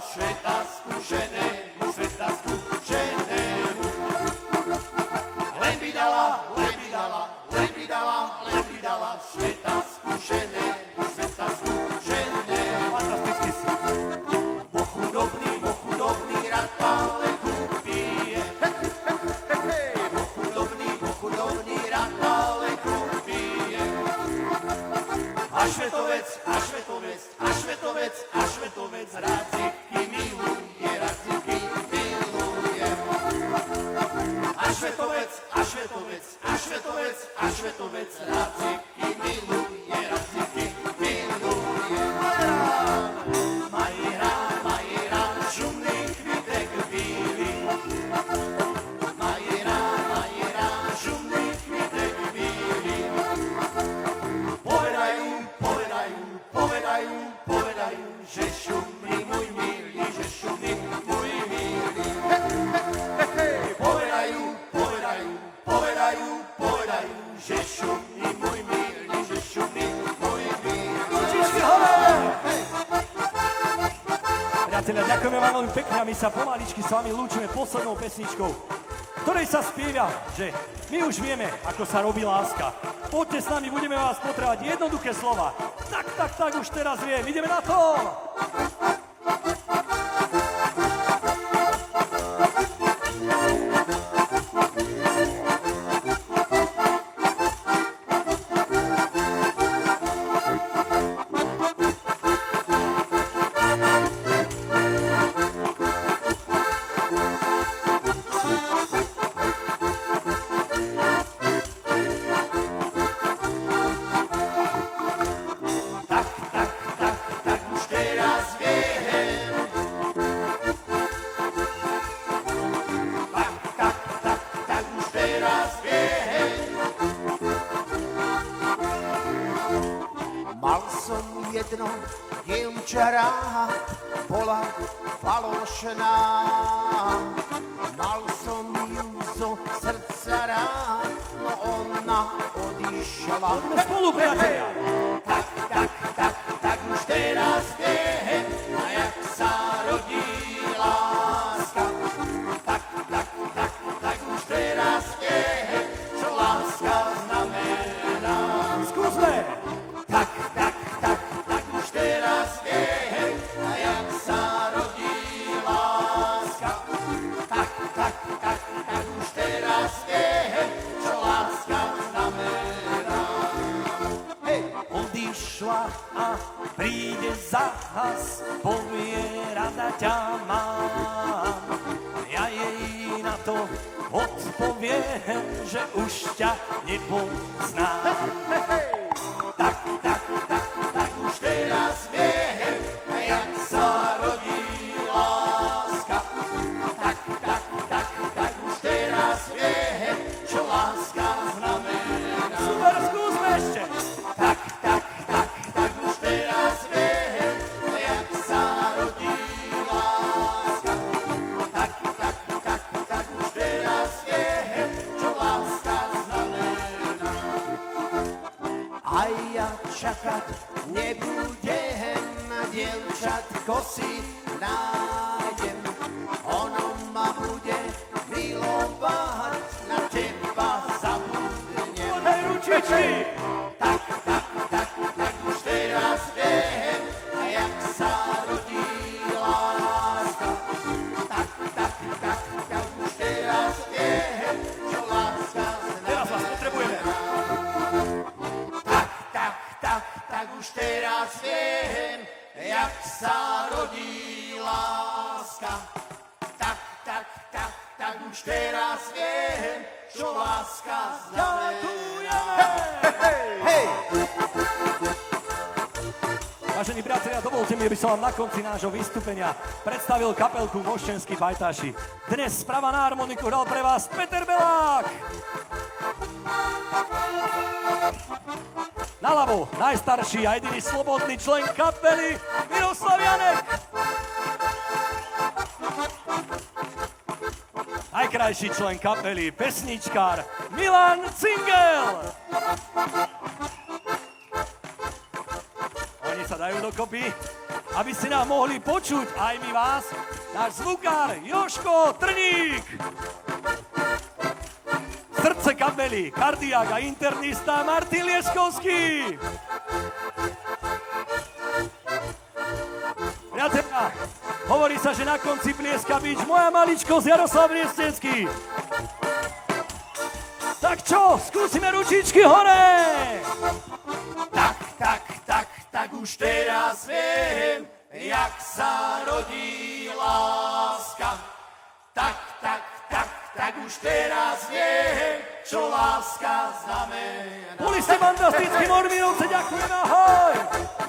sveta skúšenému, sveta skúšenému. Len by dala, len by dala, len by dala, len by dala, sveta skúšenému, sveta skúšenému. Fantasticky si. Bo chudobný rád paleku pije. Bo chudobný rád paleku pije. A švetovec, a švetovec, a švetovec, a švetovec rád ciky miluje, rád ciky miluje. A švetovec, a švetovec, a švetovec, a švetovec rád ciky miluje, rád ciky miluje. Mají rád šumný kvítek bílý. Mají rád šumný kvítek bílý. Povedajú, že šumný môj milý, že šumný môj milý. Povedajú, že šumný môj milý, že šumný môj milý. Ručičky hore! Priatelia, ďakujeme vám veľmi pekne a my sa pomaličky s vami lúčime poslednou pesničkou, ktorej sa spieva, že my už vieme, ako sa robí láska. Poďte s nami, budeme vás potrebovať jednoduché slova. Tak, už teraz viem. Ideme na to! Mal som jedno dievča rád, bola falošná. Mal som ju zo srdca rád, no ona odišla. Poďme spolu, priatelia! Tak už teraz viem, a jak sa rodí láska. Tak už teraz viem, čo láska znamená. Skúsme! Tak už teraz viem, a jak sa rodí láska. Tak už teraz viem, čo láska znamená. Hej! Odišla a príde zahas, povie rada ťa mám. Ja jej na to odpoviem, že už ťa nepoznám. Tak už teraz viem, jak sa rodí láska. Tak už teraz viem, čo láska znamená. Super, skúsme ešte! Tak už teraz viem, jak sa rodí láska. Tak už teraz viem, čo láska znamená. A ja čakať nebudem, dievčatko si nájdem. Ono ma bude milovať, na teba zabudnem. Hej, ručičky! Tak už teraz viem, jak sa rodí láska. Tak už teraz viem, čo láska Teraz vás znamená. potrebujeme. Tak už teraz viem, jak sa rodí láska. Tak už teraz viem, čo láska znamená. Hej! Vážení priatelia, dovolte mi, aby som vám na konci nášho vystúpenia predstavil kapelku Moščenskí bajtáši. Dnes sprava na harmoniku hral pre vás Peter Belák. Naľavo najstarší a jediný slobodný člen kapely Miroslav Janek. Najkrajší člen kapely, pesničkár Milan Cingel. Oni sa dajú dokopy aby ste nám mohli počuť aj my vás, náš zvukár Jožko Trník. Srdce kapely, kardiák a internista Martin Lieskovský. Priatelia, hovorí sa, že na konci blieska bič moja maličkosť Jaroslav Liescenský. Tak čo, skúsime ručičky hore! Tak už teraz viem, jak sa rodí láska. Tak už teraz viem, čo láska znamená. Boli ste fantastickí, Morminovce, ďakujem, ahoj!